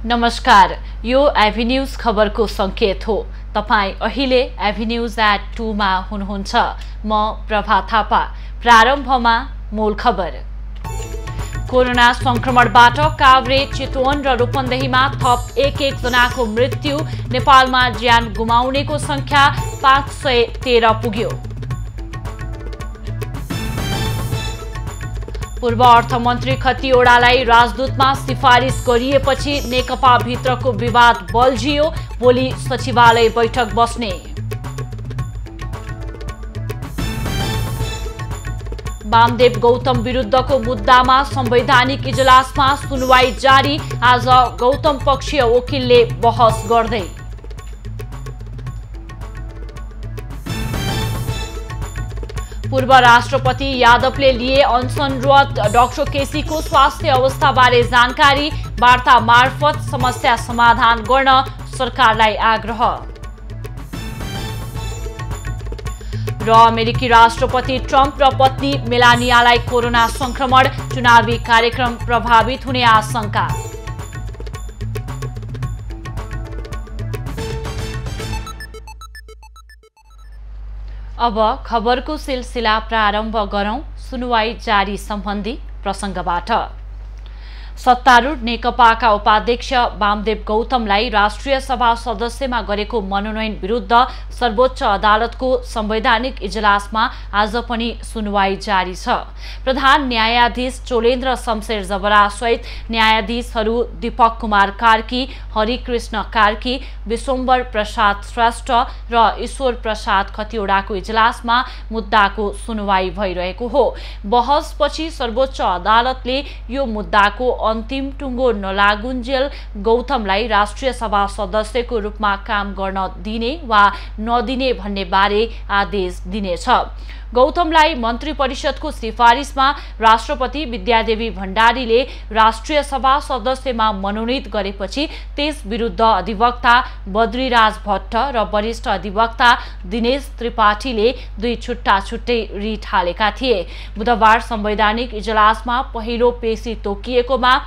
नमस्कार, यो एभिन्यूज खबरको संकेत हो। तपाई अहिले एभिन्यूज@2 मा हुनुहुन्छ। म प्रभा थापा। प्रारम्भमा मूल खबर। कोरोना संक्रमणबाट काभ्रे, चितवन र रूपन्देहीमा थप एक जनाको मृत्यु। नेपालमा ज्यान गुमाउनेको संख्या 513 पुग्यो। पूर्व अर्थमन्त्री खतिवड़ालाई राजदूतमा सिफारिस गरिएपछि नेकपा भित्रको विवाद बल्झियो। भोलि सचिवालय बैठक बस्ने। वामदेव गौतम विरुद्धको मुद्दामा संवैधानिक इजलासमा सुनवाई जारी। आज गौतम पक्षीय वकिलले बहस गर्दै पूर्व राष्ट्रपति यादवले लिए अनसनरत डाक्टर केसीको स्वास्थ्य अवस्थाबारे जानकारी। वार्ता मार्फत समस्या समाधान गर्न सरकारलाई आग्रह। र अमेरिकी राष्ट्रपति ट्रम्प र पत्नी मेलानियालाई कोरोना संक्रमण। चुनावी कार्यक्रम प्रभावित हुने आशंका। अब खबरको सिलसिला प्रारम्भ गरौं। सुनवाई जारी सम्बन्धी प्रसंगबाट। सत्तारूढ नेकपाका उपाध्यक्ष वामदेव गौतमलाई राष्ट्रिय सभा सदस्यमा गरेको मनोनयन विरुद्ध सर्वोच्च अदालतको संवैधानिक इजलासमा आज पनि सुनवाई जारी छ। प्रधान न्यायाधीश चोलेन्द्र शमशेर जबरा सहित न्यायाधीशहरू दीपक कुमार कार्की, हरिकृष्ण कार्की, विश्वम्बर प्रसाद श्रेष्ठ र ईश्वर प्रसाद खतिवड़ाको इजलासमा मुद्दाको सुनवाई भइरहेको हो। बहसपछि सर्वोच्च अदालतले यो मुद्दाको अन्तिम टुङ्गो नलागुन्जेल गौतमलाई राष्ट्रिय सभा सदस्यको रूपमा काम गर्न दिने वा नदिने भन्ने बारे आदेश दिनेछ। गौतमलाई मन्त्री परिषदको सिफारिसमा राष्ट्रपति विद्यादेवी भण्डारीले राष्ट्रिय सभा सदस्यमा मनोनित गरेपछि त्यस विरुद्ध अधिवक्ता बद्रीराज भट्ट र वरिष्ठ अधिवक्ता दिनेश त्रिपाठीले दुई छुट्टै रिट हालेका थिए। बुधबार संवैधानिक इजलासमा पहिलो पेशी तोकिएकोमा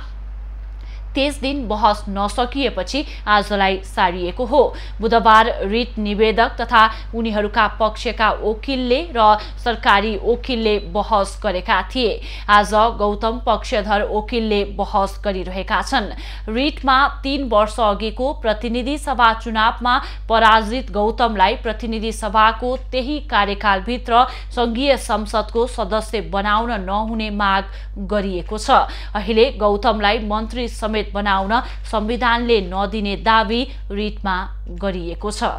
त्यस दिन बहस नसकिएपछि आजलाई सारिएको हो। बुधबार रिट निवेदक तथा उनीहरूका पक्षका वकिलले र सरकारी वकिलले बहस गरेका थिए। आज गौतम पक्षधर वकिलले बहस गरिरहेका छन्। रिटमा 3 वर्ष अघिको प्रतिनिधि सभा चुनावमा पराजित गौतमलाई प्रतिनिधि सभाको त्यही कार्यकालभित्र संघीय संसदको सदस्य बनाउन नहुने माग गरिएको छ। अहिले गौतमलाई मन्त्री समेत बनाउन संविधानले नदिने दाबी रिटमा गरिएको छ।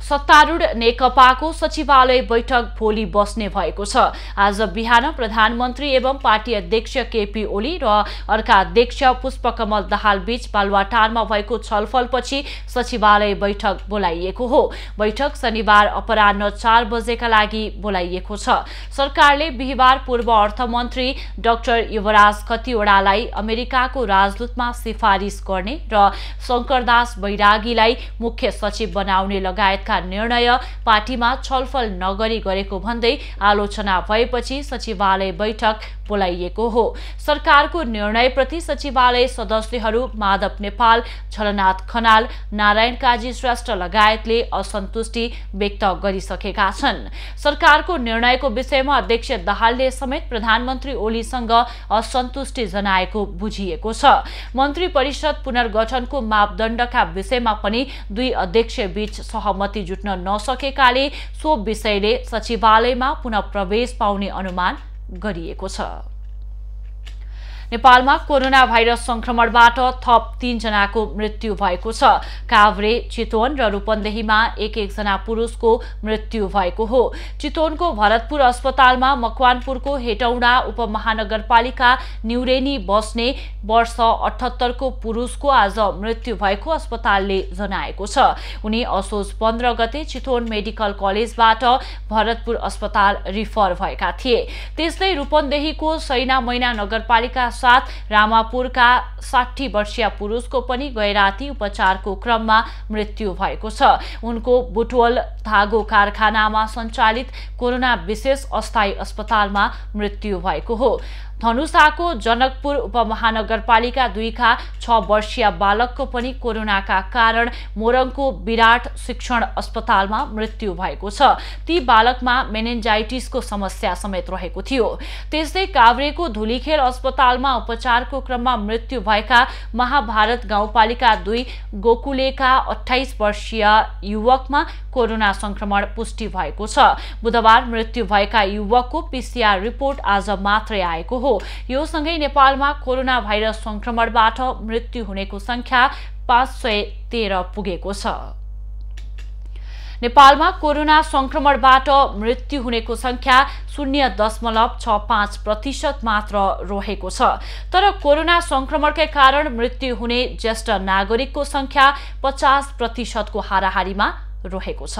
सत्तारूढ नेकपाको सचिवालय बैठक भोलि बस्ने भएको छ। आज बिहान प्रधानमन्त्री एवं पार्टी अध्यक्ष केपी ओली र अर्का अध्यक्ष पुष्पकमल दाहाल बीच बालुवाटारमा भएको छलफलपछि सचिवालय बैठक बोलाइएको हो। बैठक शनिबार अपराह्न 4 बजेका लागि बोलाइएको छ। सरकारले बिहीबार पूर्व अर्थमन्त्री डाक्टर युवराज खतिवड़ालाई अमेरिकाको राजदूतमा सिफारिस गर्ने र शंकरदास बैरागीलाई मुख्य सचिव बनाउने लगायतका निर्णय पार्टीमा छलफल नगरी गरेको भन्दै आलोचना भएपछि सचिवालय बैठक बोलाइएको हो। सरकारको निर्णयप्रति सचिवालय सदस्यहरू माधव नेपाल, झलनाथ खनाल, नारायण काजी श्रेष्ठ लगायतले असन्तुष्टि व्यक्त गरिसकेका छन्। सरकारको निर्णयको विषयमा अध्यक्ष दाहालले समेत प्रधानमन्त्री ओलीसँग असन्तुष्टि जनाएको बुझिएको छ। मन्त्री परिषद पुनर्गठनको मापदण्डका विषयमा पनि दुई अध्यक्ष बीच सहमति जुट्न नसकेकाले सो विषयले सचिवालयमा पुनः प्रवेश पाउने अनुमान गरिएको छ। नेपालमा कोरोना भाइरस संक्रमणबाट थप 3 जनाको मृत्यु भएको छ। काभ्रे, चितवन र रूपन्देहीमा एक जना पुरुषको मृत्यु भएको हो। चितवनको भरतपुर अस्पतालमा मकवानपुरको हेटौडा उपमहानगरपालिका न्युरेनी बस्ने वर्ष 78 को पुरुषको आज मृत्यु भएको अस्पतालले जनाएको छ। उनी असोज 15 गते चितवन मेडिकल कलेजबाट भरतपुर अस्पताल रिफर भएका थिए। त्यस्तै रूपन्देहीको सैना मैना नगरपालिका साथ रामापुरका 60 वर्षीय पुरुषको पनि गैराती उपचारको क्रममा मृत्यु भएको छ। उनको बुटवल धागो कारखानामा सञ्चालित कोरोना विशेष अस्थायी अस्पतालमा मृत्यु भएको हो। धनुषाको जनकपुर उपमहानगरपालिका 2 का 6 वर्षीय बालकको पनि कोरोनाका कारण मोरङको विराट शिक्षण अस्पतालमा मृत्यु भएको छ। ती बालकमा मेनिन्जाइटिसको समस्या समेत रहेको थियो। त्यस्तै काभ्रेको धुलीखेल अस्पतालमा उपचारको क्रममा मृत्यु भएका महाभारत गाउँपालिका 2 गोकुलेका 28 वर्षीय युवकमा कोरोना संक्रमण पुष्टि भएको छ। बुधबार मृत्यु भएका युवकको PCR रिपोर्ट आज मात्रै आएको हो। यो सँगै नेपालमा कोरोना भाइरस संक्रमणबाट मृत्यु हुनेको संख्या 513 पुगेको छ। नेपालमा कोरोना संक्रमणबाट मृत्यु हुनेको संख्या 0.65% मात्र रहेको छ। तर कोरोना संक्रमणकै कारण मृत्यु हुने ज्येष्ठ नागरिकको संख्या 50% को हाराहारीमा रहेको छ।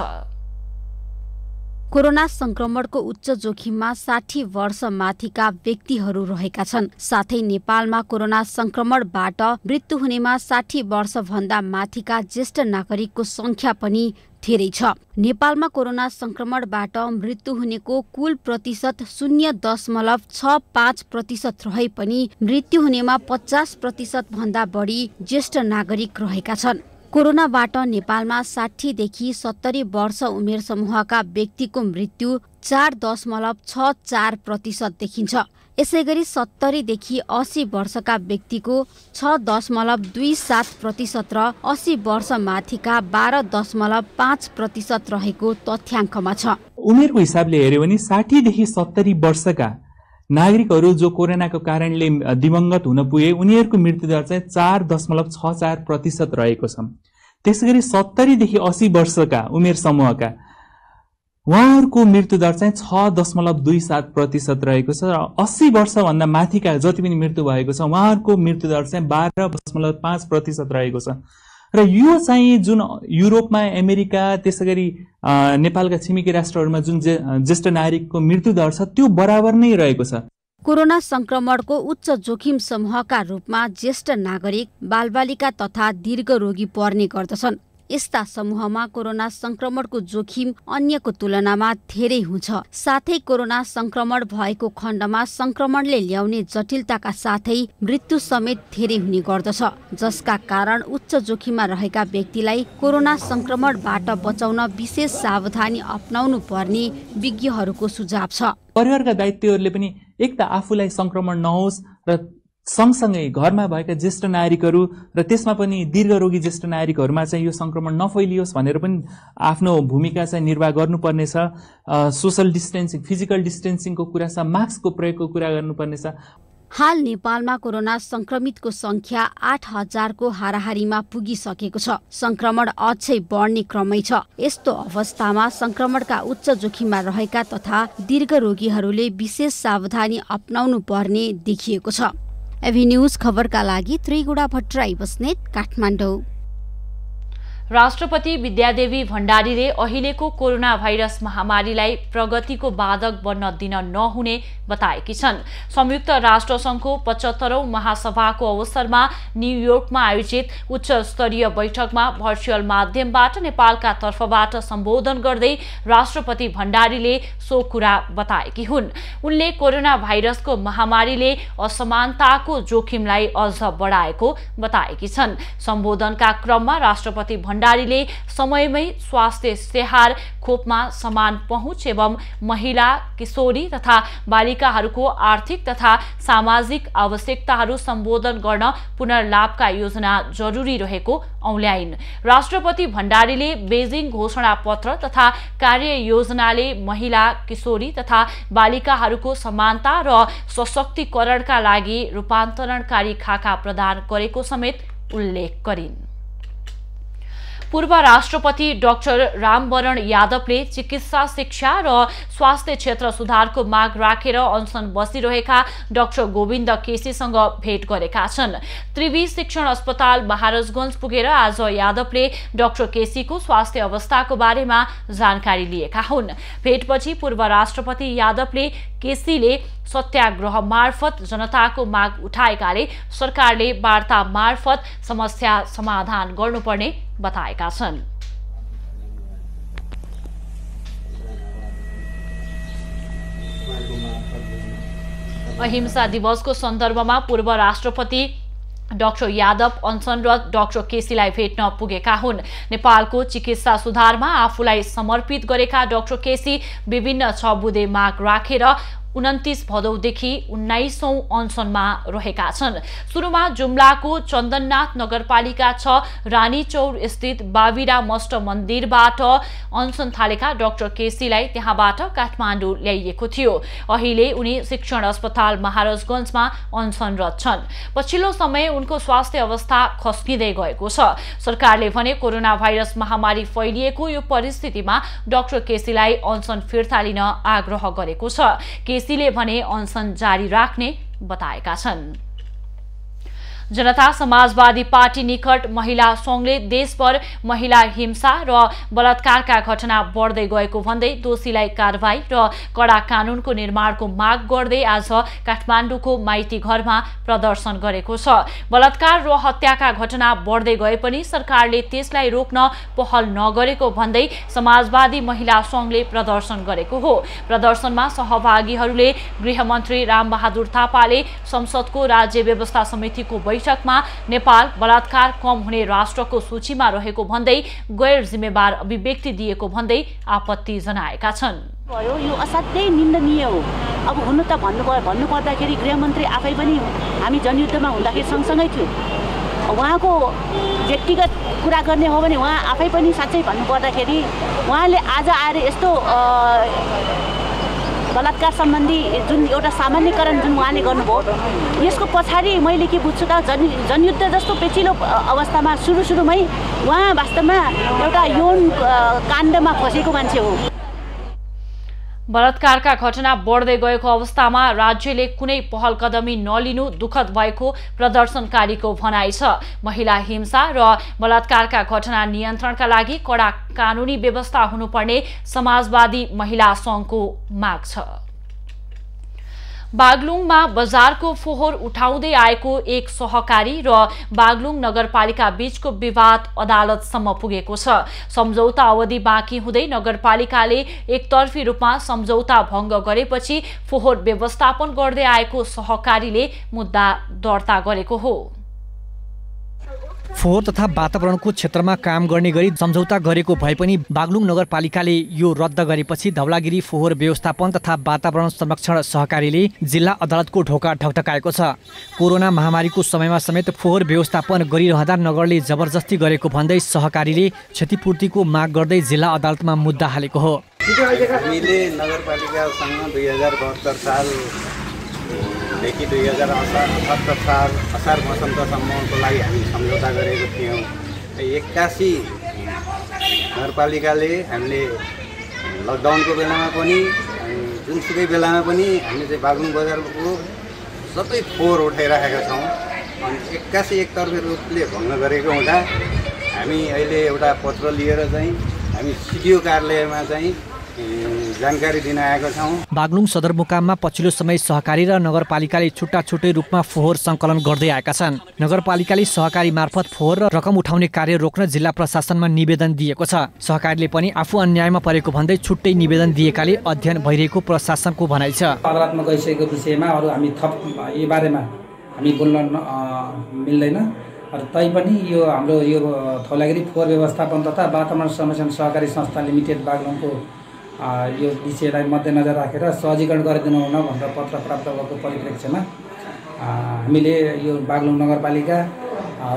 कोरोना संक्रमणको उच्च जोखिममा 60 वर्ष माथिका व्यक्तिहरू रहेका छन्। साथै नेपालमा कोरोना संक्रमणबाट मृत्यु हुनेमा 60 वर्ष भन्दा माथिका ज्येष्ठ नागरिकको संख्या पनि धेरै छ। नेपालमा कोरोना संक्रमणबाट मृत्यु हुनेको कुल प्रतिशत 0.65% रहे पनि मृत्यु हुनेमा 50% भन्दा बढी ज्येष्ठ नागरिक रहेका छन्। कोरोनाबाट नेपालमा 60 देखि 70 वर्ष उमेर समूहका व्यक्तिको मृत्यु 4.64% देखिन्छ। यसैगरी 70 देखि 80 वर्षका व्यक्तिको 6.27% र 80 वर्ष माथिका 12.5% रहेको तथ्याङ्कमा छ। उमेरको हिसाबले हेर्यो भने 60 देखि 70 वर्षका नागरिकहरू जो कोरोनाको कारणले दिवंगत हुन पुगे उनीहरूको मृत्युदर चाहिँ 4.64% रहेको छ। त्यसैगरी 70 देखि 80 वर्षका उमेर समूहका उहाँहरूको मृत्युदर चाहिँ 6.27% रहेको छ र 80 वर्षभन्दा माथिका जति पनि मृत्यु भएको छ उहाँहरूको मृत्युदर चाहिँ 12.5% रहेको छ। र यो चाहिँ जुन युरोपमा अमेरिका त्यसैगरी नेपालका छिमेकी राष्ट्रहरूमा जुन ज्येष्ठ नागरिकको मृत्युदर छ त्यो बराबर नै रहेको छ। कोरोना संक्रमणको उच्च जोखिम समूहका रूपमा ज्येष्ठ नागरिक, बालबालिका तथा दीर्घ रोगी पर्ने गर्दछन्। यस्ता समूहमा कोरोना संक्रमणको जोखिम अन्यको तुलनामा धेरै हुन्छ। साथै कोरोना संक्रमण भएको खण्डमा संक्रमणले ल्याउने जटिलताका साथै मृत्यु समेत धेरै हुने गर्दछ, जसका कारण उच्च जोखिममा रहेका व्यक्तिलाई कोरोना संक्रमणबाट बचाउन विशेष सावधानी अपनाउनु पर्ने विज्ञहरूको सुझाव छ। परिवारका दायित्वहरूले पनि एक त आफूलाई संक्रमण नहोस् र सँगसँगै घरमा भएका ज्येष्ठ नागरिकहरू र त्यसमा पनि दीर्घरोगी ज्येष्ठ नागरिकहरूमा चाहिँ यो संक्रमण नफैलियोस् भनेर पनि आफ्नो भूमिका चाहिँ निर्वाह गर्नुपर्नेछ। सोशल डिस्टेन्सिङ, फिजिकल डिस्टेन्सिङको कुरा छ, मास्कको प्रयोगको कुरा गर्नुपर्नेछ। हाल नेपालमा कोरोना संक्रमितको संख्या 8000 को हाराहारीमा पुगिसकेको छ। संक्रमण अझै बढ्ने क्रमै छ। यस्तो अवस्थामा संक्रमणका उच्च जोखिममा रहेका तथा दीर्घ रोगीहरूले विशेष सावधानी अपनाउनु पर्ने देखिएको छ। एभी न्यूज खबरका लागि त्रिगुडा भट्टराई बस्नेत, काठमाडौँ। राष्ट्रपति विद्यादेवी भण्डारीले अहिलेको कोरोना भाइरस महामारीलाई प्रगतिको बाधक बन्न दिन नहुने बताएकी छन्। संयुक्त राष्ट्र संघको 75औं महासभाको अवसरमा न्युयोर्कमा आयोजित उच्च स्तरीय बैठकमा भर्चुअल माध्यमबाट नेपालका तर्फबाट सम्बोधन गर्दै राष्ट्रपति भण्डारीले सो कुरा बताएकी हुन्। उनले कोरोना भाइरसको महामारीले असमानताको जोखिमलाई अझ बढाएको बताएकी छन्। सम्बोधनका क्रममा राष्ट्रपति भण्डारीले समयमै स्वास्थ्य स्याहार, खोपमा समान पहुँच एवं महिला, किशोरी तथा बालिकाहरूको आर्थिक तथा सामाजिक आवश्यकताहरू सम्बोधन गर्न पुनर्लाभका योजना जरुरी रहेको औल्याइन्। राष्ट्रपति भण्डारीले बेजिङ घोषणा पत्र तथा कार्य योजनाले महिला, किशोरी तथा बालिकाहरूको समानता र सशक्तिकरणका लागि रूपान्तरणकारी खाका प्रदान गरेको समेत उल्लेख गरिन्। पूर्व राष्ट्रपति डाक्टर रामवरण यादवले चिकित्सा शिक्षा र स्वास्थ्य क्षेत्र सुधारको माग राखेर अनसन बसिरहेका डाक्टर गोविन्द केसीसँग भेट गरेका छन्। त्रिवी शिक्षण अस्पताल महाराजगञ्ज पुगेर आज यादवले डाक्टर केसीको स्वास्थ्य अवस्थाको बारेमा जानकारी लिएका हुन्। भेटपछि पूर्व राष्ट्रपति यादवले केसीले सत्याग्रह मार्फत जनताको माग उठाएकाले सरकारले वार्ता मार्फत समस्या समाधान गर्नुपर्ने बताएका छन्। अहिंसा दिवसको सन्दर्भमा पूर्व राष्ट्रपति डाक्टर यादव अनसनरत डाक्टर केसीलाई भेट्न पुगेका हुन्। नेपालको चिकित्सा सुधारमा आफूलाई समर्पित गरेका डाक्टर केसी विभिन्न 6 बुँदे माग राखेर 29 भदौदेखि 19औं अनसनमा रहेका छन्। सुरुमा जुम्लाको चन्दननाथ नगरपालिका 6 रानीचौर स्थित बाबिरा मष्ट मन्दिरबाट अनसन थालेका डाक्टर केसीलाई त्यहाँबाट काठमाडौँ ल्याइएको थियो। अहिले उनी शिक्षण अस्पताल महाराजगञ्जमा अनसनरत छन्। पछिल्लो समय उनको स्वास्थ्य अवस्था खस्किँदै गएको छ। सरकारले भने कोरोना भाइरस महामारी फैलिएको यो परिस्थितिमा डाक्टर केसीलाई अनसन फिर्ता लिन आग्रह गरेको छ। केसीले भने अनसन जारी राख्ने बताएका छन्। जनता समाजवादी पार्टी निकट महिला संघले देशभर महिला हिंसा र बलात्कारका घटना बढ्दै गएको भन्दै दोषीलाई कारबाही र कडा कानूनको निर्माणको माग गर्दै आज काठमाडौँको माइती घरमा प्रदर्शन गरेको छ। बलात्कार र हत्याका घटना बढ्दै गए पनि सरकारले त्यसलाई रोक्न पहल नगरेको भन्दै समाजवादी महिला संघले प्रदर्शन गरेको हो। प्रदर्शनमा सहभागीहरूले गृहमन्त्री रामबहादुर थापाले संसदको राज्य व्यवस्था समितिको बैठकमा नेपाल बलात्कार कम हुने राष्ट्रको सूचीमा रहेको भन्दै गैर जिम्मेवार अभिव्यक्ति दिएको भन्दै आपत्ति जनाएका छन्। यो असाध्यै निन्दनीय हो। अब हुन त भन्नुपर्दाखेरि गृहमन्त्री आफै पनि हामी जनयुद्धमा हुँदाखेरि सँगसँगै थियो। उहाँको व्यक्तिगत कुरा गर्ने हो भने उहाँ आफै पनि साँच्चै भन्नुपर्दाखेरि उहाँले आज आएर यस्तो बलात्कार सम्बन्धी जुन एउटा सामान्यकरण जुन उहाँले गर्नुभयो यसको पछाडि मैले के बुझ्छु त जनयुद्ध जस्तो पेचिलो अवस्थामा सुरुमै उहाँ वास्तवमा एउटा यौन काण्डमा फसेको मान्छे हो। बलात्कारका घटना बढ्दै गएको अवस्थामा राज्यले कुनै पहल कदमी नलिनु दुःखद भएको प्रदर्शनकारीको भनाइ छ। महिला हिंसा र बलात्कारका घटना नियन्त्रणका लागि कडा कानूनी व्यवस्था हुनुपर्ने समाजवादी महिला संघको माग छ। बागलुङमा बजारको फोहोर उठाउँदै आएको एक सहकारी र बागलुङ नगरपालिका बीचको विवाद अदालतसम्म पुगेको छ। सम्झौता अवधि बाँकी हुँदै नगरपालिकाले एकतर्फी रूपमा सम्झौता भङ्ग गरेपछि फोहोर व्यवस्थापन गर्दै आएको सहकारीले मुद्दा दर्ता गरेको हो। फोहोर तथा वातावरणको क्षेत्रमा काम गर्ने गरी सम्झौता गरेको भए पनि बागलुङ नगरपालिकाले यो रद्द गरेपछि धवलागिरी फोहोर व्यवस्थापन तथा वातावरण संरक्षण सहकारीले जिल्ला अदालतको ढोका ढकढकाएको छ। कोरोना महामारीको समयमा समेत फोहोर व्यवस्थापन गरिरहँदा नगरले जबरजस्ती गरेको भन्दै सहकारीले क्षतिपूर्तिको माग गर्दै जिल्ला अदालतमा मुद्दा हालेको हो। हामीले नगरपालिकासँग 2072 साल देखि 2078 साल असार वसन्तसम्मको लागि हामी सम्झौता गरेको थियौँ। 81 नगरपालिकाले हामीले लकडाउनको बेलामा पनि जुनसुकै बेलामा पनि हामीले चाहिँ बागलुङ बजारको सबै फोहोर उठाइराखेका छौँ। अनि 81 एकतर्फी रूपले भङ्ग गरेको हुँदा हामी अहिले एउटा पत्र लिएर चाहिँ हामी सिडिओ कार्यालयमा चाहिँ जानकारी दिन आएका छौँ। बागलुङ सदरमुकाममा पछिल्लो समय सहकारी र नगरपालिकाले छुट्टा छुट्टै रूपमा फोहोर सङ्कलन गर्दै आएका छन्। नगरपालिकाले सहकारी मार्फत फोहोर र रकम उठाउने कार्य रोक्न जिल्ला प्रशासनमा निवेदन दिएको छ। सहकारीले पनि आफू अन्यायमा परेको भन्दै छुट्टै निवेदन दिएकाले अध्ययन भइरहेको प्रशासनको भनाइ छ। अदालतमा गइसकेको विषयमा अरू हामी थप यो बारेमा हामी बोल्न मिल्दैन। तैपनि यो हाम्रो यो धवलागिरी फोहोर व्यवस्थापन तथा वातावरण संरक्षण सहकारी संस्था लिमिटेड बागलुङको यो विषयलाई मध्यनजर राखेर सहजीकरण गरिदिनु हुन भनेर पत्र प्राप्त भएको परिप्रेक्ष्यमा हामीले यो बागलुङ नगरपालिका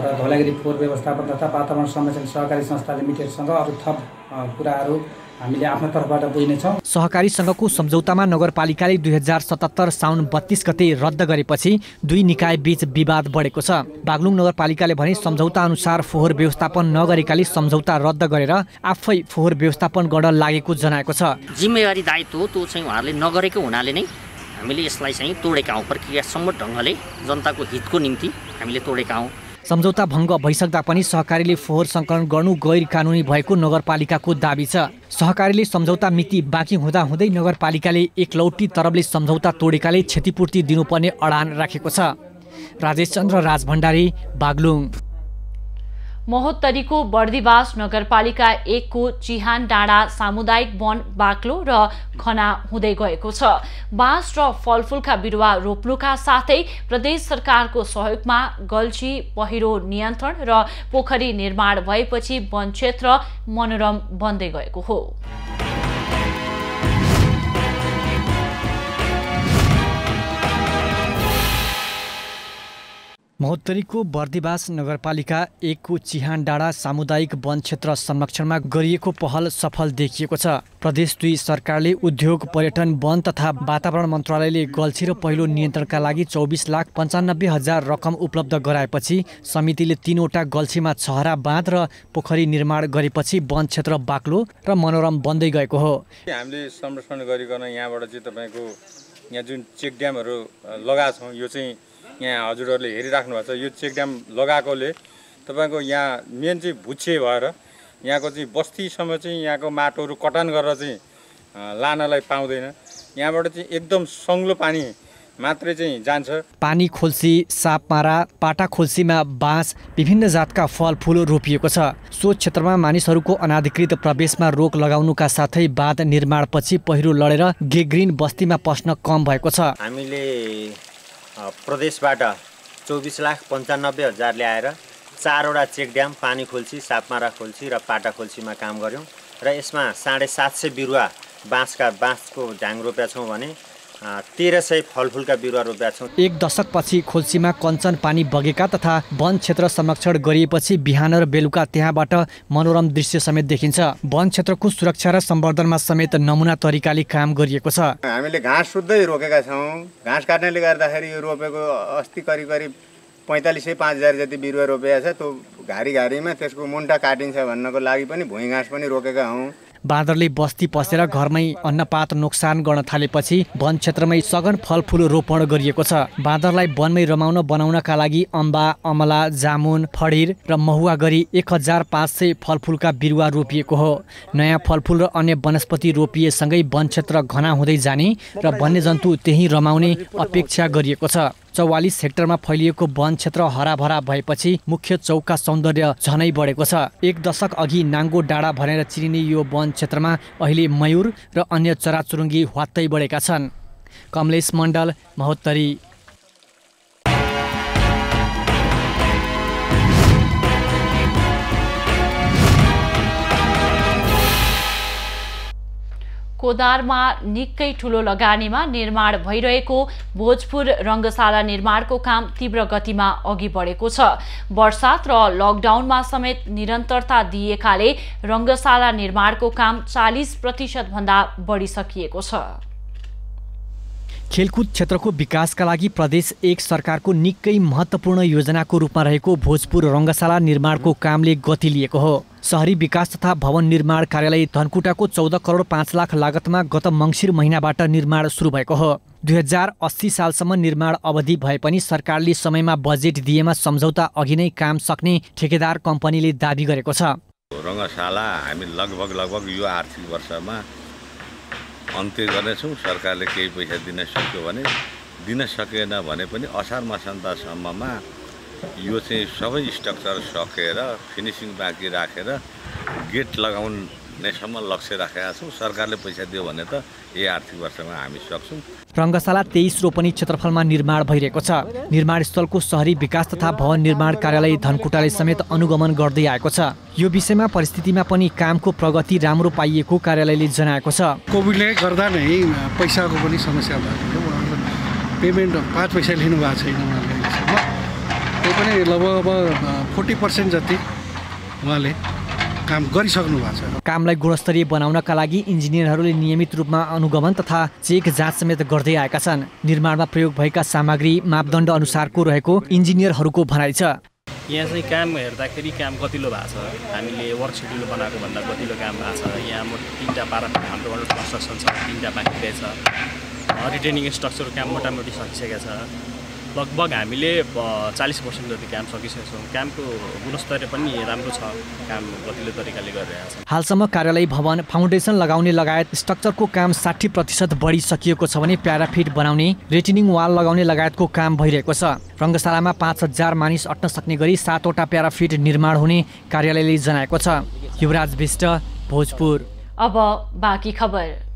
र धवलागिरी फोहोर व्यवस्थापन तथा वातावरण संरक्षण सहकारी संस्था लिमिटेडसँग अरू थप कुराहरू हामीले आफ्नो तर्फबाट बुझ्नेछौँ। सहकारी सङ्घको सम्झौतामा नगरपालिकाले 2077 साउन 32 गते रद्द गरेपछि दुई निकाय बीच विवाद बढेको छ। बागलुङ नगरपालिकाले भने सम्झौता अनुसार फोहोर व्यवस्थापन नगरेकाले सम्झौता रद्द गरेर आफै फोहोर व्यवस्थापन गर्न लागेको जनाएको छ। जिम्मेवारी दायित्व त्यो चाहिँ उहाँहरूले नगरेको हुनाले नै हामीले यसलाई चाहिँ तोडेका हौँ। प्रक्रियासम्म ढङ्गले जनताको हितको निम्ति हामीले तोडेका हौँ। सम्झौता भङ्ग भइसक्दा पनि सहकारीले फोहोर सङ्कलन गर्नु गैर कानुनी भएको नगरपालिकाको दाबी छ। सहकारीले सम्झौता मिति बाँकी हुँदाहुँदै नगरपालिकाले एकलौटी तरबले सम्झौता तोडेकाले क्षतिपूर्ति दिनुपर्ने अडान राखेको छ। राजेश चन्द्र राजभण्डारी, बागलुङ। महोत्तरीको बर्दिवास नगरपालिका 1 को चिहान डाँडा सामुदायिक वन बाक्लो र खना हुँदै गएको छ। बाँस र फलफुलका बिरुवा रोप्नुका साथै प्रदेश सरकारको सहयोगमा गल्छी पहिरो नियन्त्रण र पोखरी निर्माण भएपछि वन क्षेत्र मनोरम बन्दै गएको हो। महोत्तरीको बर्दिवास नगरपालिका 1 को चिहान डाँडा सामुदायिक वन क्षेत्र संरक्षणमा गरिएको पहल सफल देखिएको छ। प्रदेश 2 सरकारले उद्योग, पर्यटन, वन तथा वातावरण मन्त्रालयले गल्छी र पहिलो नियन्त्रणका लागि 24,95,000 रकम उपलब्ध गराएपछि समितिले 3 वटा गल्छीमा छहरा बाँध र पोखरी निर्माण गरेपछि वन क्षेत्र बाक्लो र मनोरम बन्दै गएको हो। हामीले संरक्षण गरिकन यहाँबाट चाहिँ तपाईको यहाँ जुन चेक ड्यामहरू लगाएको छौँ, यो चाहिँ यहाँ हजुरहरूले हेरिराख्नु भएको छ। यो चेक ड्याम लगाएकोले तपाईँको यहाँ मेन चाहिँ भुच्छे भएर यहाँको चाहिँ बस्तीसम्म चाहिँ यहाँको माटोहरू कटान गरेर चाहिँ लानलाई पाउँदैन। यहाँबाट चाहिँ एकदम सङ्लो पानी मात्रै चाहिँ जान्छ। पानी खोल्सी, सापमारा, पाटा खोल्सीमा बाँस, विभिन्न जातका फलफुल रोपिएको छ। सो क्षेत्रमा मानिसहरूको अनाधिकृत प्रवेशमा रोक लगाउनुका साथै बाँध निर्माणपछि पहिरो लडेर गेग्रिन बस्तीमा पस्न कम भएको छ। हामीले प्रदेशबाट 24,95,000 ल्याएर 4 वटा चेक ड्याम, पानी खोल्सी, सापमारा खोल्सी र पाटा खोल्सीमा काम गऱ्यौँ र यसमा 750 बिरुवा बाँसको ढ्याङ रोपेका छौँ भने 1300 फलफुलका बिरुवा रोपेका छौँ। 1 दशकपछि खोल्सीमा कञ्चन पानी बगेका तथा वन क्षेत्र संरक्षण गरिएपछि बिहान र बेलुका त्यहाँबाट मनोरम दृश्य समेत देखिन्छ। वन क्षेत्रको सुरक्षा र सम्वर्धनमा समेत नमुना तरिकाले काम गरिएको छ। हामीले घाँस सुत्दै रोकेका छौँ। घाँस काट्नेले गर्दाखेरि यो रोपेको अस्ति करिब 45,000 जति बिरुवा रोपेका छ। त्यो घारीमा त्यसको मुन्टा काटिन्छ भन्नको लागि पनि भुइँ घाँस पनि रोकेका हौँ। बाँदरले बस्ती पसेर घरमै अन्नपात नोक्सान गर्न थालेपछि वन क्षेत्रमै सघन फलफुल रोपण गरिएको छ। बाँदरलाई वनमै रमाउन बनाउनका लागि अम्बा, अमला, जामुन, फडिर र महुवा गरी 1,500 फलफुलका बिरुवा रोपिएको हो। नयाँ फलफुल र अन्य वनस्पति रोपिएसँगै वन क्षेत्र घना हुँदै जाने र वन्यजन्तु त्यही रमाउने अपेक्षा गरिएको छ। 44 हेक्टरमा फैलिएको वन क्षेत्र हराभरा भएपछि मुख्य चौकका सौन्दर्य झनै बढेको छ। 1 दशक अघि नाङ्गो डाँडा भनेर चिनिने यो वन क्षेत्रमा अहिले मयूर र अन्य चराचुरुङ्गी ह्वात्तै बढेका छन्। कमलेश मण्डल, महोत्तरी। कोदारमा निकै ठुलो लगानीमा निर्माण भइरहेको भोजपुर रङ्गशाला निर्माणको काम तीव्र गतिमा अघि बढेको छ। वर्षात र लकडाउनमा समेत निरन्तरता दिएकाले रङ्गशाला निर्माणको काम 40% भन्दा बढी सकिएको छ। खेलकुद क्षेत्रको विकासका लागि प्रदेश 1 सरकारको निकै महत्त्वपूर्ण योजनाको रूपमा रहेको भोजपुर रङ्गशाला निर्माणको कामले गति लिएको हो। शहरी विकास तथा भवन निर्माण कार्यालय धनकुटाको 14 करोड 5 लाख लागतमा गत मङ्सिर महिनाबाट निर्माण सुरु भएको हो। 2080 सालसम्म निर्माण अवधि भए पनि सरकारले समयमा बजेट दिएमा सम्झौता अघि नै काम सक्ने ठेकेदार कम्पनीले दाबी गरेको छ। रङ्गशाला हामी लगभग यो आर्थिक वर्षमा अन्त्य गर्नेछौँ। सरकारले केही पैसा दिन सक्यो भने, दिन सकेन भने पनि असार मसान्तसम्ममा यो चाहिँ सबै स्ट्रक्चर सकेर फिनिसिङ बाँकी राखेर गेट लगाउनेसम्म लक्ष्य राखेका छौँ। सरकारले पैसा दियो भने त यही आर्थिक वर्षमा हामी सक्छौँ। रङ्गशाला 23 रोपनी क्षेत्रफलमा निर्माण भइरहेको छ। निर्माण स्थलको शहरी विकास तथा भवन निर्माण कार्यालय धनकुटाले समेत अनुगमन गर्दै आएको छ। यो विषयमा परिस्थितिमा पनि कामको प्रगति राम्रो पाइएको कार्यालयले जनाएको छ। कोभिडले गर्दा नै पैसाको पनि समस्या भएको थियो। पेमेन्ट 5 पैसा लिनु भएको छैन उहाँले। त्यो पनि लगभग 40% जति उहाँले काम गरिसक्नु भएको छ। कामलाई गुणस्तरीय बनाउनका लागि इन्जिनियरहरूले नियमित रूपमा अनुगमन तथा चेक जाँच समेत गर्दै आएका छन्। निर्माणमा प्रयोग भएका सामग्री मापदण्ड अनुसारको रहेको इन्जिनियरहरूको भनाइ छ। यहाँ चाहिँ काम हेर्दाखेरि काम गतिलो भएको छ। हामीले वर्क सेड्युल बनाएको भन्दा गतिलो काम भएको छ। यहाँ 3टा पारा हाम्रो कन्स्ट्रक्सन छ, 3टा बाँकी रहेछ। रिटेनिङ स्ट्रक्चर काम मोटामोटी सकिसकेको छ। लगभग हामीले 40% जति काम सकिसकेका छौँ। कामको गुणस्तर पनि राम्रो छ, काम गतिलो तरिकाले गरिरहेका छौँ। हालसम्म कार्यालय भवन, फाउन्डेसन लगाउने लगायत स्ट्रक्चरको काम 60% बढिसकिएको छ भने प्याराफिट बनाउने, रेटिनिङ वाल लगाउने लगायतको काम भइरहेको छ। रङ्गशालामा 5000 मानिस अट्न सक्ने गरी 7 वटा प्याराफिट निर्माण हुने कार्यालयले जनाएको छ। युवराज विष्ट, भोजपुर। अब बाँकी खबर।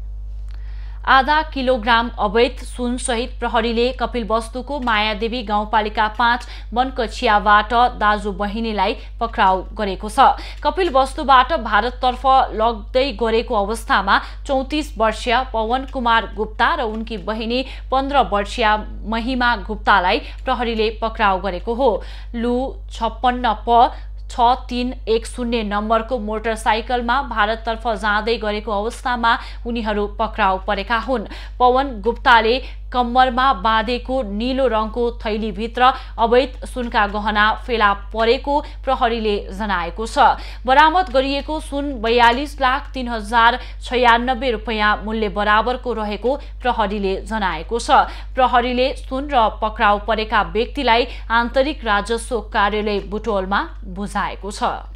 आधा किलोग्राम अवैध सुनसहित प्रहरीले कपिलवस्तुको मायादेवी गाउँपालिका 5 बनकछियाबाट दाजु बहिनीलाई पक्राउ गरेको छ। कपिलवस्तुबाट भारततर्फ लग्दै गरेको अवस्थामा 34 वर्षीय पवन कुमार गुप्ता र उनकी बहिनी 15 वर्षीय महिमा गुप्तालाई प्रहरीले पक्राउ गरेको हो। लु 56 प 6310 नम्बरको मोटरसाइकलमा भारततर्फ जाँदै गरेको अवस्थामा उनीहरू पक्राउ परेका हुन्। पवन गुप्ताले कम्मरमा बाँधेको नीलो रङको थैलीभित्र अवैध सुनका गहना फेला परेको प्रहरीले जनाएको छ। बरामद गरिएको सुन 42,03,096 रुपैयाँ मूल्य बराबरको रहेको प्रहरीले जनाएको छ। प्रहरीले सुन र पक्राउ परेका व्यक्तिलाई आन्तरिक राजस्व कार्यालय बुटोलमा बुझाएको छ।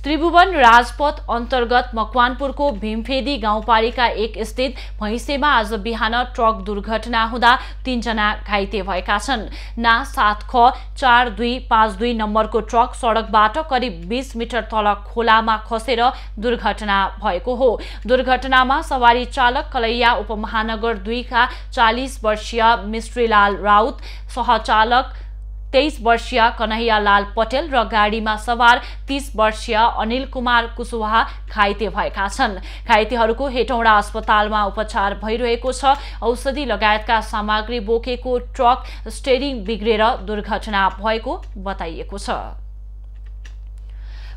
त्रिभुवन राजपथ अन्तर्गत मकवानपुरको भीमफेदी गाउँपालिका 1 स्थित भैँसेमा आज बिहान ट्रक दुर्घटना हुँदा 3 जना घाइते भएका छन्। ना 7 ख 4252 नम्बरको ट्रक सडकबाट करिब 20 मिटर तल खोलामा खसेर दुर्घटना भएको हो। दुर्घटनामा सवारी चालक कलैया उपमहानगर 2 का 40 वर्षीय मिश्रीलाल राउत, सहचालक 23 वर्षीय कन्हैयालाल पटेल र गाडीमा सवार 30 वर्षीय अनिल कुमार कुशवाहा घाइते भएका छन्। घाइतेहरूको हेटौँडा अस्पतालमा उपचार भइरहेको छ। औषधि लगायतका सामग्री बोकेको ट्रक स्टेरिङ बिग्रेर दुर्घटना भएको बताइएको छ।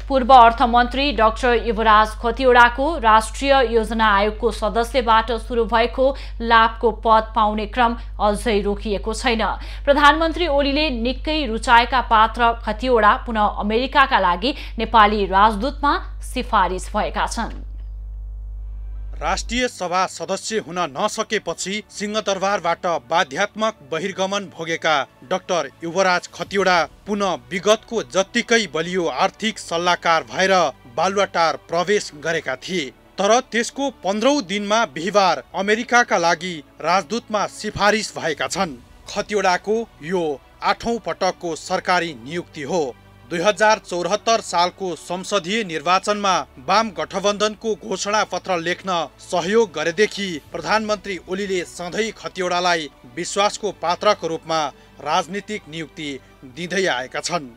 पूर्व अर्थमन्त्री डाक्टर युवराज खतिवड़ाको राष्ट्रिय योजना आयोगको सदस्यबाट सुरु भएको लाभको पद पाउने क्रम अझै रोकिएको छैन। प्रधानमन्त्री ओलीले निकै रुचाएका पात्र खतिवड़ा पुनः अमेरिकाका लागि नेपाली राजदूतमा सिफारिस भएका छन्। राष्ट्रिय सभा सदस्य हुन नसकेपछि सिंहदरबारबाट बाध्यात्मक बहिर्गमन भोगेका डाक्टर युवराज खतिवड़ा पुनः विगतको जत्तिकै बलियो आर्थिक सल्लाहकार भएर बालुवाटार प्रवेश गरेका थिए। तर त्यसको 15औं दिनमा बिहिबार अमेरिकाका लागि राजदूतमा सिफारिस भएका छन्। खतिवड़ाको यो 8औं पटकको सरकारी नियुक्ति हो। 2074 सालको संसदीय निर्वाचनमा वाम गठबन्धनको घोषणा पत्र लेख्न सहयोग गरेदेखि प्रधानमन्त्री ओलीले सधैँ खतिवड़ालाई विश्वासको पात्रको रूपमा राजनीतिक नियुक्ति दिँदै आएका छन्।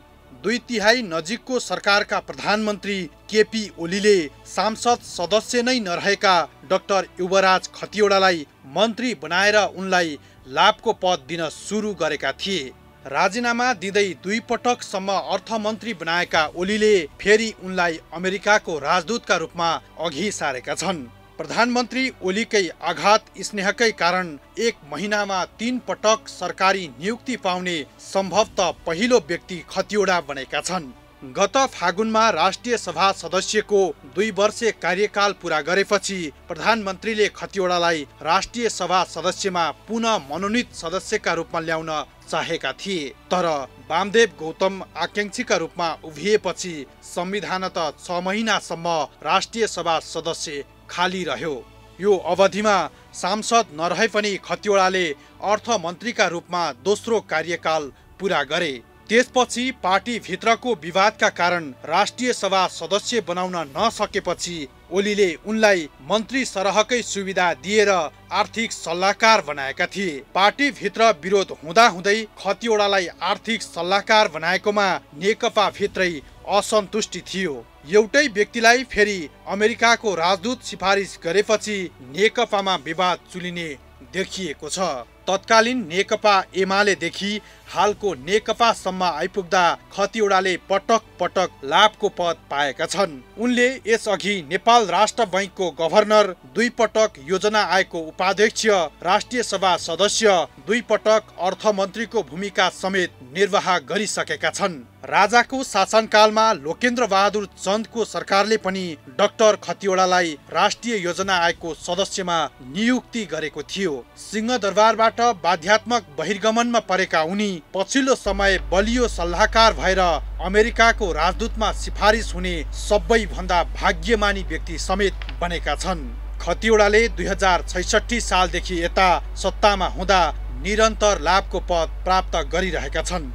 2/3 नजिकको सरकारका प्रधानमन्त्री केपी ओलीले सांसद सदस्य नै नरहेका डाक्टर युवराज खतिवड़ालाई मन्त्री बनाएर उनलाई लाभको पद दिन सुरु गरेका थिए। राजीनामा दिँदै 2 पटकसम्म अर्थमन्त्री बनाएका ओलीले फेरि उनलाई अमेरिकाको राजदूतका रूपमा अघि सारेका छन्। प्रधानमन्त्री ओलीकै आघात स्नेहकै कारण 1 महिनामा 3 पटक सरकारी नियुक्ति पाउने सम्भवतः पहिलो व्यक्ति खतिवड़ा बनेका छन्। गत फागुनमा राष्ट्रिय सभा सदस्यको 2 वर्षे कार्यकाल पूरा गरेपछि प्रधानमन्त्रीले खतिवड़ालाई राष्ट्रिय सभा सदस्यमा पुनः मनोनित सदस्यका रूपमा ल्याउन चाहेका थिए। तर वामदेव गौतम आकांक्षीका रूपमा उभिएपछि संविधानतः 6 महिनासम्म राष्ट्रिय सभा सदस्य खाली रह्यो। यो अवधिमा सांसद नरहे पनि खतिवड़ाले अर्थमन्त्रीका रूपमा दोस्रो कार्यकाल पूरा गरे। त्यसपछि पार्टी भित्रको विवादका कारण राष्ट्रिय सभा सदस्य बनाउन नसकेपछि ओलीले उनलाई मन्त्री सरहकै सुविधा दिएर आर्थिक सल्लाहकार बनाएका थिए। पार्टी भित्र विरोध हुँदाहुँदै खतिवड़ालाई आर्थिक सल्लाहकार बनाएकोमा नेकपा भित्रै असन्तुष्टि थियो। एउटै व्यक्तिलाई फेरि अमेरिकाको राजदूत सिफारिस गरेपछि नेकपामा विवाद चुलिने देखिएको छ। तत्कालीन नेकपा एमालेदेखि हालको नेकपासम्म आइपुग्दा खतिवड़ाले पटक पटक लाभको पद पाएका छन्। उनले यसअघि नेपाल राष्ट्र बैंकको गभर्नर, 2 पटक योजना आयोगको उपाध्यक्ष, राष्ट्रिय सभा सदस्य, 2 पटक अर्थमन्त्रीको भूमिका समेत निर्वाह गरिसकेका छन्। राजाको शासनकालमा लोकेन्द्र बहादुर चन्दको सरकारले पनि डाक्टर खतिवडालाई राष्ट्रिय योजना आयोगको सदस्यमा नियुक्ति गरेको थियो। सिंहदरबारबाट बाध्यात्मक बहिर्गमनमा परेका उनी पछिल्लो समय बलियो सल्लाहकार भएर अमेरिकाको राजदूतमा सिफारिस हुने सबैभन्दा भाग्यमानी व्यक्ति समेत बनेका छन्। खतिवडाले 2066 सालदेखि यता सत्तामा हुँदा निरन्तर लाभको पद प्राप्त गरिरहेका छन्।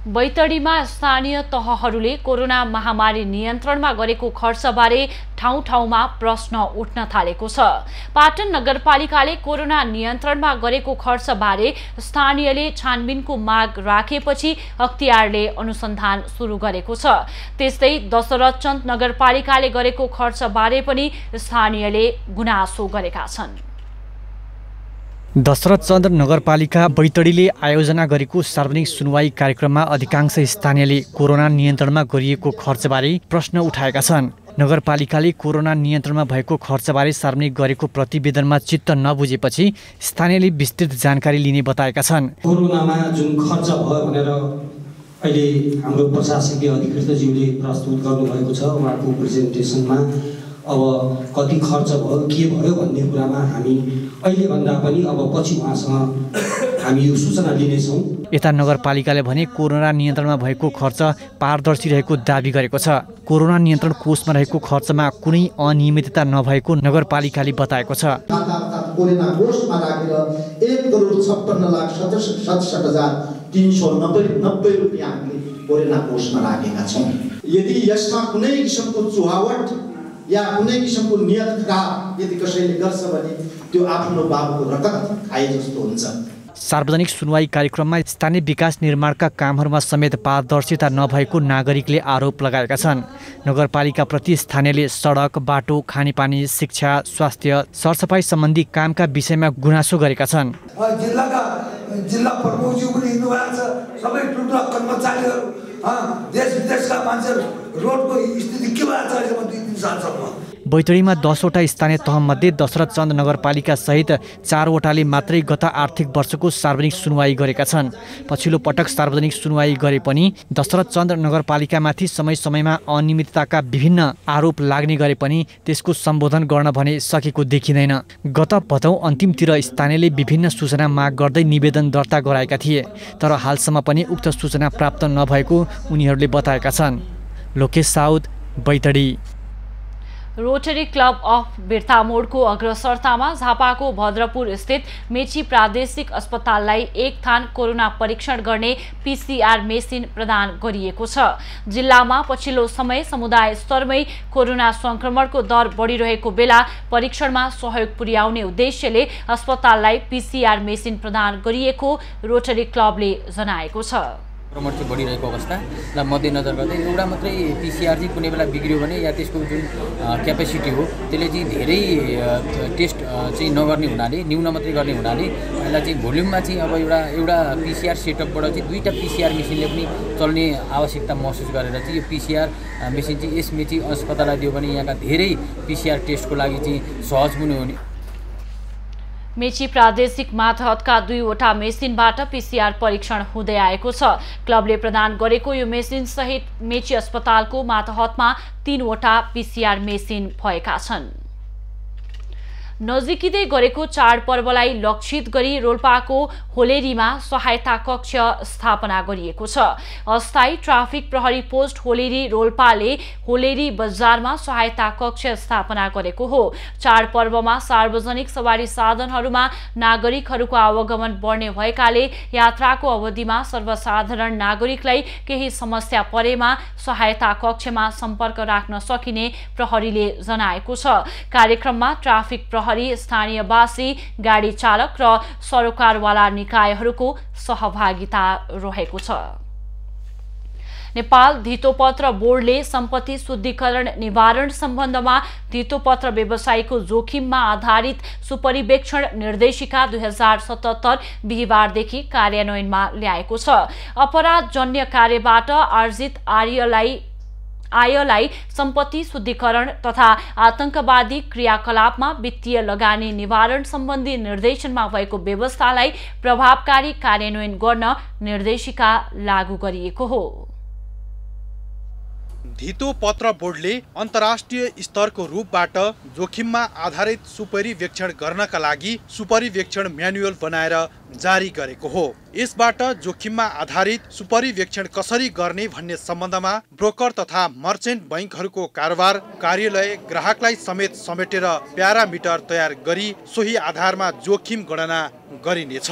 बैतडीमा स्थानीय तहहरूले कोरोना महामारी नियन्त्रणमा गरेको खर्चबारे ठाउँ ठाउँमा प्रश्न उठ्न थालेको छ। पाटन नगरपालिकाले कोरोना नियन्त्रणमा गरेको खर्चबारे स्थानीयले छानबिनको माग राखेपछि अख्तियारले अनुसन्धान सुरु गरेको छ। त्यस्तै दशरथचन्द नगरपालिकाले गरेको खर्चबारे पनि स्थानीयले गुनासो गरेका छन्। दशरथचन्द नगरपालिका बैतडीले आयोजना गरेको सार्वजनिक सुनवाई कार्यक्रममा अधिकांश स्थानीयले कोरोना नियन्त्रणमा गरिएको खर्चबारे प्रश्न उठाएका छन्। नगरपालिकाले कोरोना नियन्त्रणमा भएको खर्चबारे सार्वजनिक गरेको प्रतिवेदनमा चित्त नबुझेपछि स्थानीयले विस्तृत जानकारी लिने बताएका छन्। कोरोनामा जुन खर्च भयो भनेर अहिले हाम्रो प्रशासकीय अधिकृतज्यूले प्रस्तुत गर्नुभएको छ, उहाँको प्रेजेन्टेसनमा अब कति खर्च भयो के भयो भन्ने कुरामा हामी अहिले भन्दा पनि अब पछि उहाँसँग हामी यो सूचना लिनेछौँ। यता नगरपालिकाले भने कोरोना नियन्त्रणमा भएको खर्च पारदर्शी रहेको दाबी गरेको छ। कोरोना नियन्त्रण कोषमा रहेको खर्चमा कुनै अनियमितता नभएको नगरपालिकाले बताएको छ। कोरोना कोषमा राखेर 1,56,67,390 रुपियाँ हामीले कोरोना कोषमा राखेका छौँ। यदि यसमा कुनै किसिमको चुहावट या कुनै किसिमको नियतका यदि कसैले गर्छ भने त्यो आफ्नो बाबुको रगत खाए जस्तो हुन्छ। सार्वजनिक सुनवाई कार्यक्रममा स्थानीय विकास निर्माणका कामहरूमा समेत पारदर्शिता नभएको नागरिकले आरोप लगाएका छन्। नगरपालिकाप्रति स्थानीयले सडक, बाटो, खानेपानी, शिक्षा, स्वास्थ्य, सरसफाई सम्बन्धी कामका विषयमा गुनासो गरेका छन्। जिल्ला प्रमुखज्यू पनि हिँड्नु भएको छ, सबै ठुल्ठुला कर्मचारीहरू, देश विदेशका मान्छेहरू, रोडको स्थिति के भएको छ अहिले 2-3 सालसम्म। बैतडीमा 10वटा स्थानीय तहमध्ये दशरथचन्द नगरपालिका सहित 4वटाले मात्रै गत आर्थिक वर्षको सार्वजनिक सुनवाई गरेका छन्। पछिल्लो पटक सार्वजनिक सुनवाई गरे पनि दशरथचन्द नगरपालिकामाथि समय समयमा अनियमितताका विभिन्न आरोप लाग्ने गरे पनि त्यसको सम्बोधन गर्न भने सकेको देखिँदैन। गत भदौ अन्तिमतिर स्थानीयले विभिन्न सूचना माग गर्दै निवेदन दर्ता गराएका थिए, तर हालसम्म पनि उक्त सूचना प्राप्त नभएको उनीहरूले बताएका छन्। Lokesh Saud, Baitadi. Rotary club of बिर्तामोडको अग्रसरतामा झापाको भद्रपुर स्थित मेची प्रादेशिक अस्पताललाई एक थान कोरोना परीक्षण गर्ने पीसीआर मेसिन प्रदान गरिएको छ। जिल्लामा पछिल्लो समय समुदाय स्तरमै कोरोना संक्रमणको दर बढिरहेको बेला परीक्षणमा सहयोग पुर्याउने उद्देश्यले अस्पताललाई पीसीआर मेसिन प्रदान गरिएको रोटरी क्लबले जनाएको छ। संक्रमण चाहिँ बढिरहेको अवस्थालाई मध्यनजर गर्दै एउटा मात्रै पीसीआर चाहिँ कुनै बेला बिग्रियो भने या त्यसको जुन क्यापेसिटी हो त्यसले चाहिँ धेरै टेस्ट चाहिँ नगर्ने हुनाले, न्यून मात्रै गर्ने हुनाले यसलाई चाहिँ भोल्युममा चाहिँ अब एउटा पीसीआर सेटअपबाट चाहिँ 2टा पीसीआर मेसिनले पनि चल्ने आवश्यकता महसुस गरेर चाहिँ यो पीसीआर मेसिन चाहिँ यस मेची अस्पताललाई दियो भने यहाँका धेरै पीसीआर टेस्टको लागि चाहिँ सहज पनि हुने। मेची प्रादेशिक मातहतका 2वटा मेसिनबाट पीसीआर परीक्षण हुँदै आएको छ। क्लबले प्रदान गरेको यो मेसिन सहित मेची अस्पतालको मातहतमा 3वटा पीसीआर मेसिन भएका छन्। नजिकिँदै गरेको चाडपर्वलाई लक्षित गरी रोल्पाको होलेरीमा सहायता कक्ष स्थापना गरिएको छ। अस्थायी ट्राफिक प्रहरी पोस्ट होलेरी रोल्पाले होलेरी बजारमा सहायता कक्ष स्थापना गरेको हो। चाडपर्वमा सार्वजनिक सवारी साधनहरूमा नागरिकहरूको आवागमन बढ्ने भएकाले यात्राको अवधिमा सर्वसाधारण नागरिकलाई केही समस्या परेमा सहायता कक्षमा सम्पर्क राख्न सकिने प्रहरीले जनाएको छ। कार्यक्रममा ट्राफिक प्रहरी, स्थानीयवासी, गाडी चालक र सरोकारवाला निकायहरूको सहभागिता रहेको छ। नेपाल धितोपत्र बोर्डले सम्पत्ति शुद्धिकरण निवारण सम्बन्धमा धितोपत्र व्यवसायको जोखिममा आधारित सुपरिवेक्षण निर्देशिका 2077 बिहिबारदेखि कार्यान्वयनमा ल्याएको छ। अपराधजन्य कार्यबाट आर्जित आयलाई सम्पत्ति शुद्धिकरण तथा आतंकवादी क्रियाकलापमा वित्तीय लगानी निवारण सम्बन्धी निर्देशनमा भएको व्यवस्थालाई प्रभावकारी कार्यान्वयन गर्न निर्देशिका लागू गरिएको हो। धितो पत्र बोर्डले अन्तर्राष्ट्रिय स्तरको रूपबाट जोखिममा आधारित सुपरिवेक्षण गर्नका लागि सुपरिवेक्षण म्यानुअल बनाएर जारी गरेको हो। यसबाट जोखिममा आधारित सुपरिवेक्षण कसरी गर्ने भन्ने सम्बन्धमा ब्रोकर तथा मर्चेन्ट बैंकहरूको कारोबार कार्यालय ग्राहकलाई समेत समेटेर प्यारामिटर तयार गरी सोही आधारमा जोखिम गणना गरिनेछ।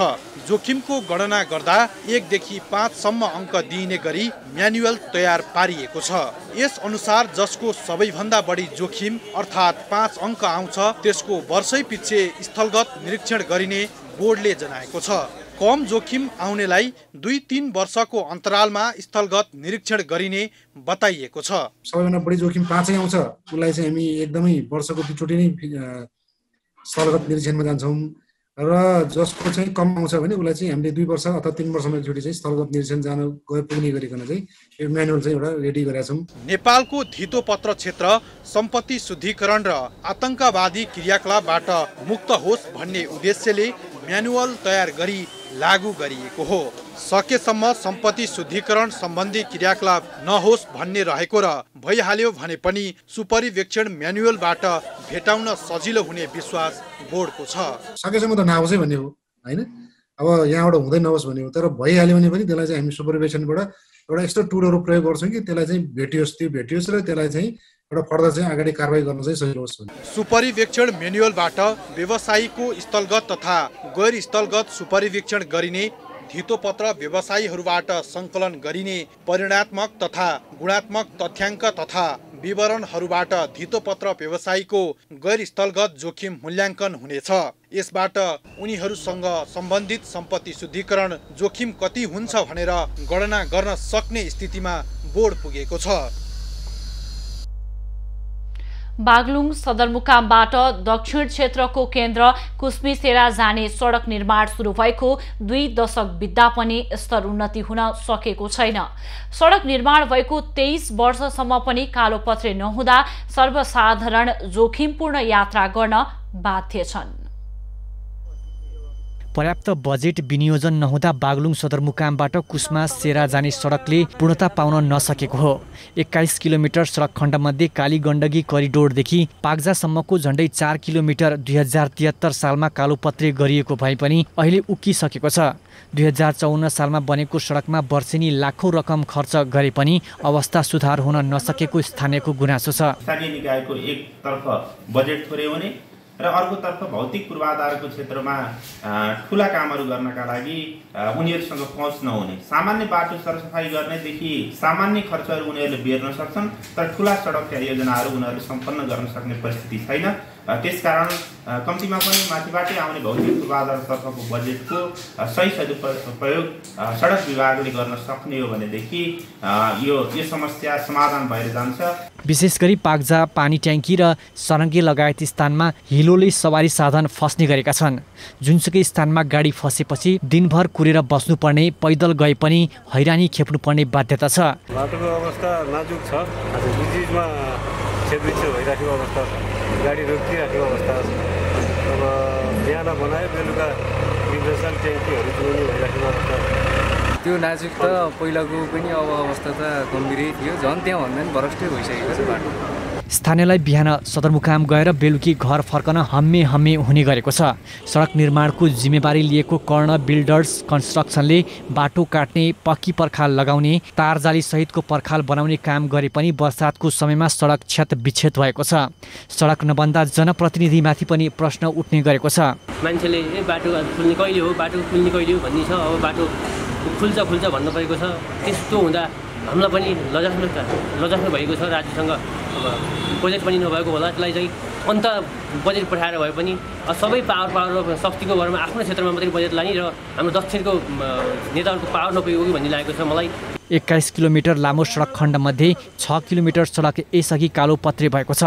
जोखिमको गणना गर्दा 1 देखि 5 सम्म अङ्क दिइने गरी म्यानुअल तयार पारिएको छ। यस अनुसार जसको सबैभन्दा बढी जोखिम अर्थात् 5 अङ्क आउँछ त्यसको वर्षै पछि स्थलगत निरीक्षण गरिने बोर्डले जनाएको छ। कम जोखिम आउनेलाई 2-3 वर्षको अन्तरालमा स्थलगत निरीक्षण गरिने बताइएको छ। सबैभन्दा बढी जोखिम 5 आउँछ उसलाई चाहिँ हामी एकदमै वर्षको दुईचोटि नै स्थलगत निरीक्षणमा जान्छौँ र जसको चाहिँ कम आउँछ भने उसलाई चाहिँ हामीले 2 वर्ष अथवा 3 वर्षमा एकचोटि चाहिँ स्थलगत निरीक्षण जान पुग्ने गरिकन चाहिँ यो म्यानुअल चाहिँ एउटा रेडी गरेका छौँ। नेपालको धितो पत्र क्षेत्र सम्पत्ति शुद्धिकरण र आतंकवादी क्रियाकलापबाट मुक्त होस् भन्ने उद्देश्यले म्यानुअल तयार गरी लागू गरिएको हो। सकेसम्म सम्पत्ति शुद्धिकरण सम्बन्धी क्रियाकलाप नहोस् भन्ने रहेको र भइहाल्यो भने पनि सुपरिवेक्षण म्यानुअलबाट भेटाउन सजिलो हुने विश्वास बोर्डको छ। सकेसम्म त नहोस् भन्ने हो हैन, अब यहाँबाट हुँदै नहोस् भन्ने हो, तर भइहाल्यो भने पनि त्यसलाई चाहिँ हामी सुपरभिजनबाट एउटा यस्तो टुलहरू प्रयोग गर्छौँ कि त्यसलाई चाहिँ भेटियोस् र त्यसलाई चाहिँ एउटा फर्दर चाहिँ अगाडि कारबाही गर्न चाहिँ सजिलो होस्। सुपरिवेक्षण म्यानुअलबाट व्यवसायीको स्थलगत तथा गैर स्थलगत सुपरिवेक्षण गरिने, धितोपत्र व्यवसायीहरूबाट सङ्कलन गरिने परिणात्मक तथा गुणात्मक तथ्याङ्क तथा विवरणहरूबाट धितोपत्र व्यवसायीको गैर स्थलगत जोखिम मूल्याङ्कन हुनेछ। यसबाट उनीहरूसँग सम्बन्धित सम्पत्ति शुद्धिकरण जोखिम कति हुन्छ भनेर गणना गर्न सक्ने स्थितिमा बोर्ड पुगेको छ। बागलुङ सदरमुकामबाट दक्षिण क्षेत्रको केन्द्र कुस्मीसेरा जाने सडक निर्माण सुरु भएको 2 दशक बित्दा पनि स्तर उन्नति हुन सकेको छैन। सडक निर्माण भएको 23 वर्षसम्म पनि कालोपत्रे नहुँदा सर्वसाधारण जोखिमपूर्ण यात्रा गर्न बाध्य छन्। पर्याप्त बजेट विनियोजन नहुँदा बागलुङ सदरमुकामबाट कुस्मा सेरा जाने सडकले पूर्णता पाउन नसकेको हो। 21 किलोमिटर सडक खण्डमध्ये कालीगण्डकी करिडोरदेखि पाक्जासम्मको झण्डै 4 किलोमिटर 2073 सालमा कालोपत्रे गरिएको भए पनि अहिले उक्किसकेको छ। 2054 सालमा बनेको सडकमा वर्षेनी लाखौँ रकम खर्च गरे पनि अवस्था सुधार हुन नसकेको स्थानीयको गुनासो छ। स्थानीय निकायको एकतर्फ बजेट थोरै हुने र अर्कोतर्फ भौतिक पूर्वाधारको क्षेत्रमा ठुला कामहरू गर्नका लागि उनीहरूसँग पहुँच नहुने, सामान्य बाटो सरसफाई गर्नेदेखि सामान्य खर्चहरू उनीहरूले बेर्न सक्छन् तर ठुला सडक योजनाहरू उनीहरूले सम्पन्न गर्न सक्ने परिस्थिति छैन। त्यसकारण कम्तीमा पनि माथिबाटै आउने भौतिक पूर्वाधारतर्फको बजेटको सही सदुपयोग सडक विभागले गर्न सक्ने हो भनेदेखि यो समस्या समाधान भएर जान्छ। विशेष गरी पाक्जा, पानी ट्याङ्की र सरङ्गे लगायत स्थानमा हिलोले सवारी साधन फस्ने गरेका छन्। जुनसुकै स्थानमा गाडी फसेपछि दिनभर कुरेर बस्नुपर्ने, पैदल गए पनि हैरानी खेप्नुपर्ने बाध्यता छ। बाटोको अवस्था नाजुक छ, बिचमा छेदबिच भइराखेको अवस्था, गाडी रोकिराखेको अवस्था। अब बिहान बनायो बेलुका युनिभर्सल ट्याङ्कीहरू चलाउने भइराखेको अवस्था। त्यो नाजुक त पहिलाको पनि अब अवस्था त गम्भीरै थियो, झन् त्यहाँ भन्दा पनि भरस्टै भइसकेको छ बाटो। स्थानीयलाई बिहान सदरमुकाम गएर बेलुकी घर फर्कन हम्मे हुने गरेको छ। सडक निर्माणको जिम्मेवारी लिएको कर्ण बिल्डर्स कन्स्ट्रक्सनले बाटो काट्ने, पक्की पर्खाल लगाउने, तारजाली सहितको पर्खाल बनाउने काम गरे पनि बर्सातको समयमा सडक क्षत विक्षेत भएको छ। सडक नबन्दा जनप्रतिनिधिमाथि पनि प्रश्न उठ्ने गरेको छ। मान्छेले बाटो खुल्ने कहिले हो, बाटो खुल्ने कहिले हो भन्ने छ। अब बाटो खुल्छ भन्नु परेको छ। त्यस्तो हुँदा हामीलाई पनि लजास्नु भएको छ। राज्यसँग अब प्रोजेक्ट पनि नभएको होला, त्यसलाई चाहिँ अन्त बजेट पठाएर भए पनि सबै पावर शक्तिको भरमा आफ्नो क्षेत्रमा मात्रै बजेट लाने र हाम्रो दक्षिणको नेताहरूको पावर नपुगेको कि भन्ने लागेको छ मलाई। 21 किलोमिटर लामो सडक खण्डमध्ये 6 किलोमिटर सडक यसअघि कालोपत्रे भएको छ।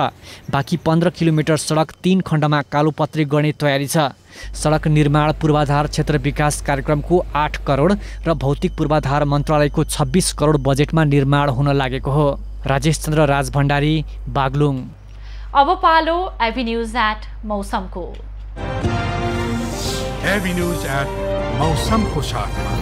बाँकी 15 किलोमिटर सडक 3 खण्डमा कालोपत्रे गर्ने तयारी छ। सडक निर्माण पूर्वाधार क्षेत्र विकास कार्यक्रमको 8 करोड र भौतिक पूर्वाधार मन्त्रालयको 26 करोड बजेटमा निर्माण हुन लागेको हो। राजेश चन्द्र राज भण्डारी, बागलुङ। अब पालो एभी न्यूज एट मौसमको। एभी न्यूज एट मौसमको साथमा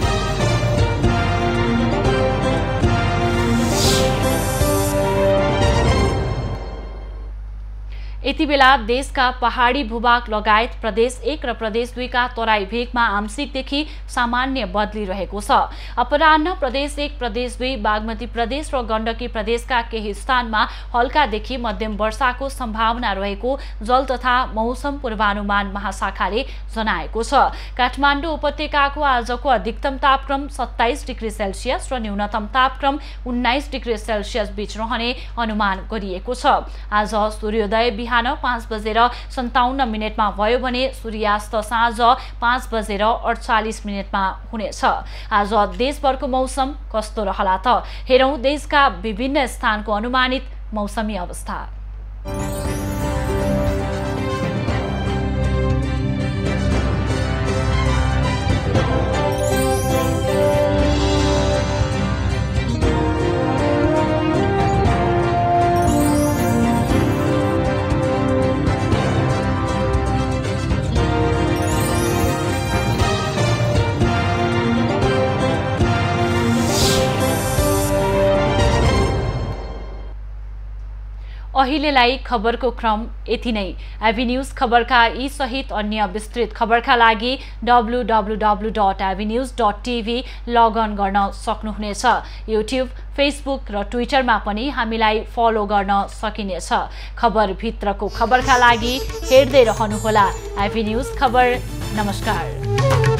यति बेला देशका पहाडी भूभाग लगायत प्रदेश 1 र प्रदेश 2 का तराई भेगमा आंशिकदेखि सामान्य बदली रहेको छ। अपराह्न प्रदेश 1, प्रदेश 2, बागमती प्रदेश र गण्डकी प्रदेशका केही स्थानमा हल्कादेखि मध्यम वर्षाको सम्भावना रहेको जल तथा मौसम पूर्वानुमान महाशाखाले जनाएको छ। काठमाडौँ उपत्यकाको आजको अधिकतम तापक्रम 27 डिग्री सेल्सियस र न्यूनतम तापक्रम 19 डिग्री सेल्सियस बीच रहने अनुमान गरिएको छ। आज सूर्योदय बिहान 5:57 भयो भने सूर्यास्त साँझ 5:48 हुनेछ। आज देशभरको मौसम कस्तो रहला त? हेरौं देशका विभिन्न स्थानको अनुमानित मौसमी अवस्था। अहिलेलाई खबरको क्रम यति नै। एभी न्यूज खबरका यी सहित अन्य विस्तृत खबरका लागि www.avnews.tv लगअन गर्न सक्नुहुनेछ। युट्युब, फेसबुक र ट्विटरमा पनि हामीलाई फलो गर्न सकिनेछ। खबर भित्रको खबरका लागि हेर्दै रहनुहोला एभी न्यूज खबर। नमस्कार।